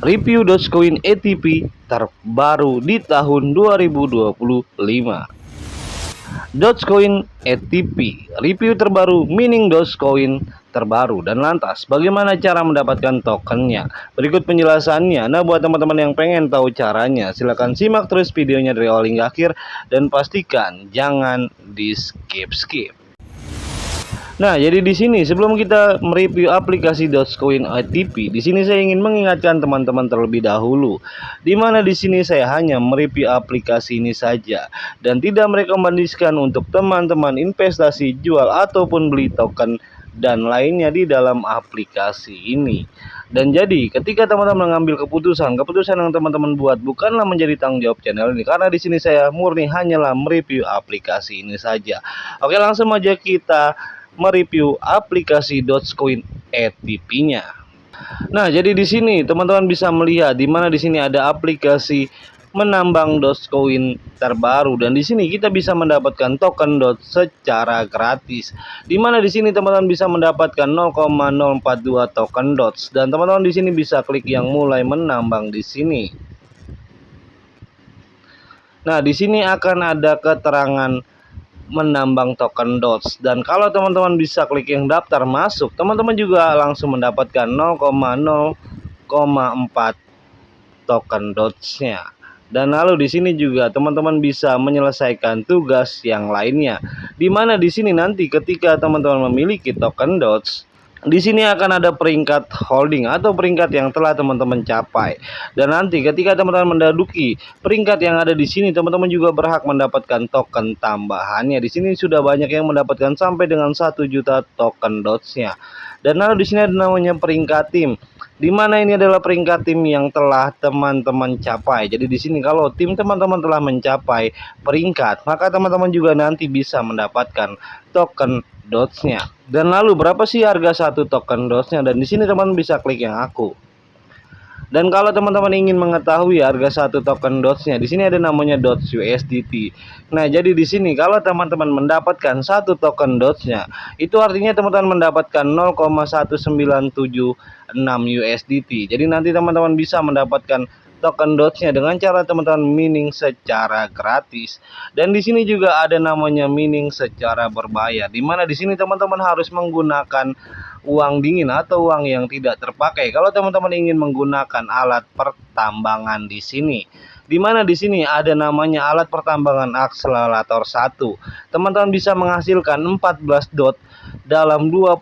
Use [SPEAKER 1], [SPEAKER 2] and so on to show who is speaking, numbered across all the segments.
[SPEAKER 1] Review Dogecoin ATP terbaru di tahun 2025. Dogecoin ATP, review terbaru mining Dogecoin terbaru, dan lantas bagaimana cara mendapatkan tokennya. Berikut penjelasannya. Nah, buat teman-teman yang pengen tahu caranya, silahkan simak terus videonya dari awal hingga akhir dan pastikan jangan di skip. Nah, jadi di sini sebelum kita mereview aplikasi Dogecoin ATP, di sini saya ingin mengingatkan teman-teman terlebih dahulu, di mana di sini saya hanya mereview aplikasi ini saja dan tidak merekomendasikan untuk teman-teman investasi, jual ataupun beli token dan lainnya di dalam aplikasi ini. Dan jadi ketika teman-teman mengambil keputusan yang teman-teman buat bukanlah menjadi tanggung jawab channel ini, karena di sini saya murni hanyalah mereview aplikasi ini saja. Oke, langsung aja kita mereview aplikasi Dogecoin ATP-nya. Nah, jadi di sini teman-teman bisa melihat di mana di sini ada aplikasi menambang Dogecoin terbaru, dan di sini kita bisa mendapatkan token Doge secara gratis. Di mana di sini teman-teman bisa mendapatkan 0,042 token Doge, dan teman-teman di sini bisa klik yang mulai menambang di sini. Nah, di sini akan ada keterangan menambang token Doge, dan kalau teman-teman bisa klik yang daftar masuk, teman-teman juga langsung mendapatkan 0,0,4 token Doge-nya. Dan lalu di sini juga teman-teman bisa menyelesaikan tugas yang lainnya, di mana di sini nanti ketika teman-teman memiliki token Doge, di sini akan ada peringkat holding atau peringkat yang telah teman-teman capai. Dan nanti ketika teman-teman menduduki peringkat yang ada di sini, teman-teman juga berhak mendapatkan token tambahannya. Di sini sudah banyak yang mendapatkan sampai dengan 1 juta token Doge-nya. Dan lalu di sini ada namanya peringkat tim, di mana ini adalah peringkat tim yang telah teman-teman capai. Jadi di sini kalau tim teman-teman telah mencapai peringkat, maka teman-teman juga nanti bisa mendapatkan token Doge-nya. Dan lalu berapa sih harga satu token Doge-nya? Dan di sini teman bisa klik yang aku. Dan kalau teman-teman ingin mengetahui harga satu token Doge-nya, di sini ada namanya Doge USDT. Nah, jadi di sini kalau teman-teman mendapatkan satu token Doge-nya, itu artinya teman-teman mendapatkan 0,1976 USDT. Jadi nanti teman-teman bisa mendapatkan token Doge-nya dengan cara teman-teman mining secara gratis. Dan di sini juga ada namanya mining secara berbayar, di mana di sini teman-teman harus menggunakan uang dingin atau uang yang tidak terpakai kalau teman-teman ingin menggunakan alat pertambangan di sini. Di mana di sini ada namanya alat pertambangan akselerator 1. Teman-teman bisa menghasilkan 14 dot dalam 28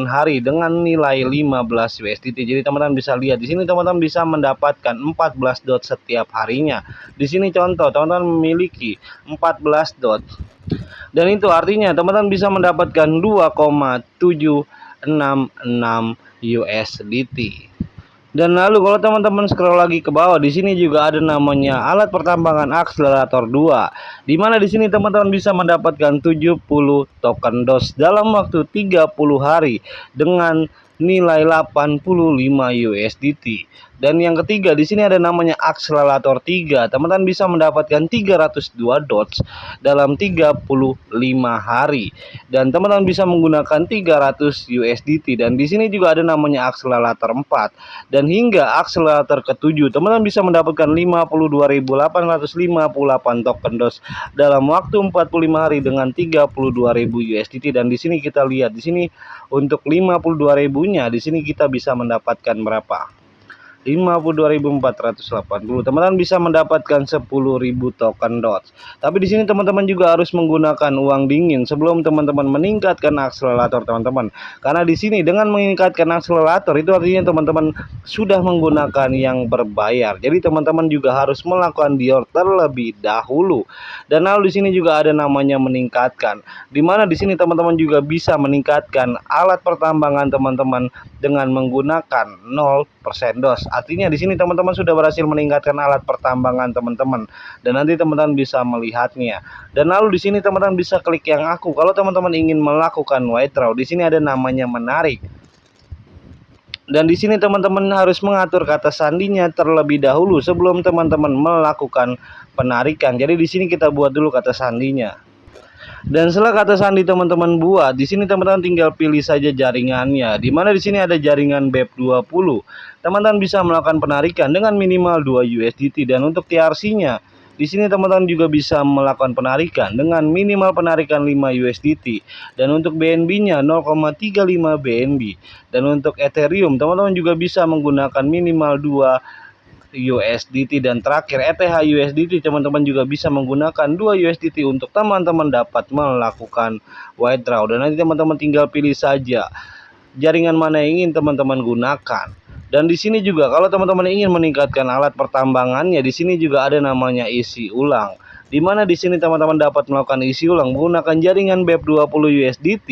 [SPEAKER 1] hari dengan nilai 15 USDT. Jadi teman-teman bisa lihat di sini teman-teman bisa mendapatkan 14 dot setiap harinya. Di sini contoh teman-teman memiliki 14 dot. Dan itu artinya teman-teman bisa mendapatkan 2,766 USDT. Dan lalu kalau teman-teman scroll lagi ke bawah, di sini juga ada namanya alat pertambangan akselerator 2, di mana di sini teman-teman bisa mendapatkan 70 token Doge dalam waktu 30 hari dengan nilai 85 USDT. Dan yang ketiga di sini ada namanya akselerator 3. Teman-teman bisa mendapatkan 302 Doge dalam 35 hari. Dan teman-teman bisa menggunakan 300 USDT. Dan di sini juga ada namanya akselerator 4. Dan hingga akselerator ke-7, teman-teman bisa mendapatkan 52.858 token Doge dalam waktu 45 hari dengan 32.000 USDT. Dan di sini kita lihat di sini untuk 52.000-nya di sini kita bisa mendapatkan berapa? 52.480. Teman-teman bisa mendapatkan 10.000 token Doge. Tapi di sini teman-teman juga harus menggunakan uang dingin sebelum teman-teman meningkatkan akselerator teman-teman. Karena di sini dengan meningkatkan akselerator itu artinya teman-teman sudah menggunakan yang berbayar. Jadi teman-teman juga harus melakukan dior terlebih dahulu. Dan lalu di sini juga ada namanya meningkatkan, di mana di sini teman-teman juga bisa meningkatkan alat pertambangan teman-teman dengan menggunakan 0% Doge. Artinya di sini teman-teman sudah berhasil meningkatkan alat pertambangan teman-teman, dan nanti teman-teman bisa melihatnya. Dan lalu di sini teman-teman bisa klik yang aku kalau teman-teman ingin melakukan withdraw. Di sini ada namanya menarik. Dan di sini teman-teman harus mengatur kata sandinya terlebih dahulu sebelum teman-teman melakukan penarikan. Jadi di sini kita buat dulu kata sandinya. Dan setelah kata sandi teman-teman buat, di sini teman-teman tinggal pilih saja jaringannya. Di mana di sini ada jaringan BEP20. teman-teman bisa melakukan penarikan dengan minimal 2 USDT. Dan untuk TRC-nya, di sini teman-teman juga bisa melakukan penarikan dengan minimal penarikan 5 USDT. Dan untuk BNB-nya 0,35 BNB. Dan untuk Ethereum, teman-teman juga bisa menggunakan minimal 2 USDT. Dan terakhir ETH USDT, teman-teman juga bisa menggunakan 2 USDT untuk teman-teman dapat melakukan withdraw. Dan nanti teman-teman tinggal pilih saja jaringan mana yang ingin teman-teman gunakan. Dan di sini juga kalau teman-teman ingin meningkatkan alat pertambangannya, di sini juga ada namanya isi ulang. Di mana di sini teman-teman dapat melakukan isi ulang menggunakan jaringan BEP20 USDT,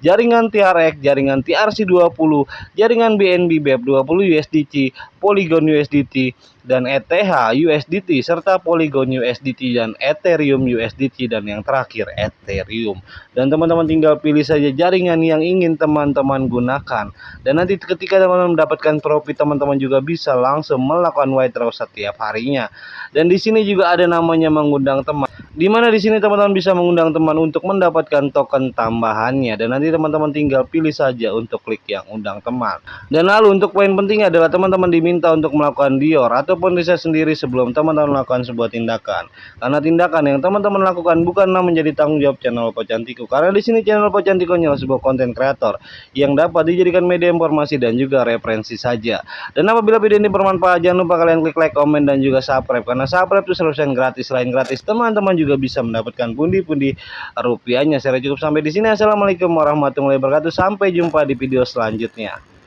[SPEAKER 1] jaringan TRX, jaringan TRC20, jaringan BNB BEP20 USDT, Polygon USDT, dan ETH USDT, serta Polygon USDT dan Ethereum USDT, dan yang terakhir Ethereum. Dan teman-teman tinggal pilih saja jaringan yang ingin teman-teman gunakan. Dan nanti ketika teman-teman mendapatkan profit, teman-teman juga bisa langsung melakukan withdraw setiap harinya. Dan di sini juga ada namanya mengundang teman, di mana di sini teman-teman bisa mengundang teman untuk mendapatkan token tambahannya. Dan nanti teman-teman tinggal pilih saja untuk klik yang undang teman. Dan lalu untuk poin pentingnya adalah teman-teman diminta untuk melakukan Dior ataupun riset sendiri sebelum teman-teman melakukan sebuah tindakan. Karena tindakan yang teman-teman lakukan bukanlah menjadi tanggung jawab channel Pocantico. Karena di sini channel Pocantico adalah sebuah konten kreator yang dapat dijadikan media informasi dan juga referensi saja. Dan apabila video ini bermanfaat, jangan lupa kalian klik like, komen, dan juga subscribe. Karena subscribe itu selalu gratis. Selain gratis, teman-teman juga bisa mendapatkan pundi-pundi rupiahnya. Saya cukup sampai di sini. Assalamualaikum warahmatullahi wabarakatuh. Sampai jumpa di video selanjutnya.